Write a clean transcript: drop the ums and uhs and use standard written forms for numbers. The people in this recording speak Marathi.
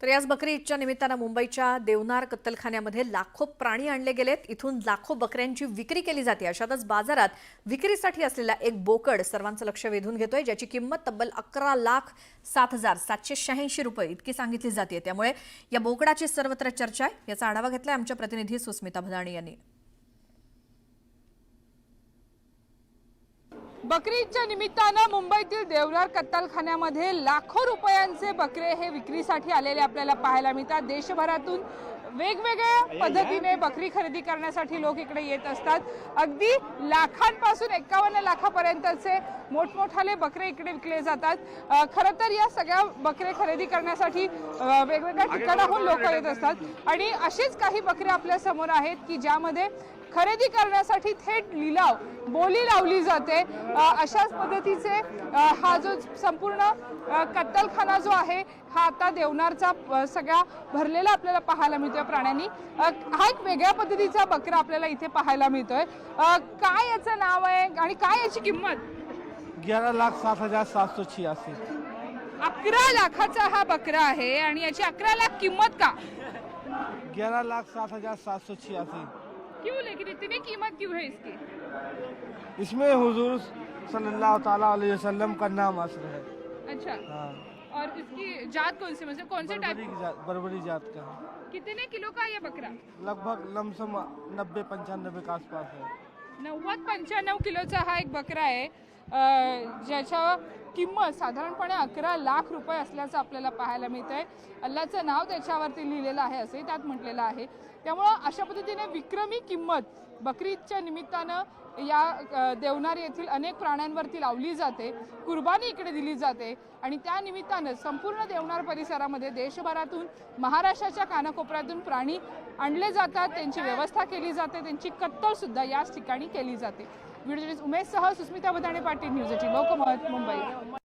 तर याच बकरी ईदच्या निमित्तानं मुंबईच्या देवनार कत्तलखान्यामध्ये लाखो प्राणी आणले गेलेत। इथून लाखो बकऱ्यांची विक्री केली जाते। अशातच बाजारात विक्रीसाठी असलेला एक बोकड सर्वांचं लक्ष वेधून घेतोय, ज्याची किंमत तब्बल 11,07,786 रुपये इतकी सांगितली जाते। त्यामुळे या बोकडाची सर्वत्र चर्चा आहे। याचा आढावा घेतलाय आमच्या प्रतिनिधी सुस्मिता भदाणी यांनी। बकरी ईदच्या निमित्तानं मुंबईतील देवनार कत्तलखान्यामध्ये लाखो रुपयांचे बकरे हे विक्रीसाठी आलेले आपल्याला पाहायला मिळतात। देशभरातून वेगवेगळ्या पद्धतीने बकरी खरेदी करण्यासाठी लोक इकडे येत असतात। अगदी लाखांपासून 51 लाखापर्यंतचे मोठमोठाले बकरे इकडे विकले जातात। खरं तर या सगळ्या बकरे खरेदी करण्यासाठी वेगवेगळ्या ठिकाणाहून लोक येत असतात आणि अशीच काही बकरे आपल्या समोर आहेत की ज्यामध्ये खरेदी करण्यासाठी थेट लिलाव बोली लावली जाते। अशाच पद्धतीचे हा जो संपूर्ण कत्तलखाना जो आहे हा आता देवनारचा सगळा भरलेला आपल्याला पाहायला मिळतोय प्राण्यांनी। हा एक वेगळ्या पद्धतीचा बकरा आपल्याला इथे पाहायला मिळतोय। काय याचं नाव आहे आणि काय याची किंमत? 11,07,786। 11 लाखाचा हा बकरा आहे आणि याची 11 लाख किंमत का? 11,07,786। क्यों, लेकिन इतनी कीमत क्यों है इसकी? इसमें हुजूर सल्लल्लाहु ताला अलैहि वसल्लम का नाम असर है। अच्छा, हाँ, और इसकी जात कौन सी, मतलब कौन से टाइप? बर्बरी जात का है। कितने किलो का ये बकरा? लगभग लमसम 90-95 के आसपास है। 90-95 किलोचा हा एक बकरा आहे, ज्याच्या किंमत साधारणपणे 11 लाख रुपये असल्याचं आपल्याला पाहायला मिळतंय। अल्लाचं नाव त्याच्यावरती लिहिलेलं आहे असे त्यात म्हटलेलं आहे। त्यामुळं अशा पद्धतीने विक्रमी किंमत बकरी ईदच्या निमित्तानं या देवनार येथील अनेक प्राण्यांवरती लावली जाते। कुर्बानी इकडे दिली जाते आणि त्या निमित्तानं संपूर्ण देवनार परिसरामध्ये देशभरातून महाराष्ट्राच्या कानाकोपऱ्यातून प्राणी आणले जातात, त्यांची व्यवस्था केली जाते, त्यांची कत्तल सुद्धा याच ठिकाणी केली जाते। व्हिडिओ जर्नलिस्ट उमेश सह सुस्मिता भदाणे पाटील, न्यूज 18 लोकमत, मुंबई।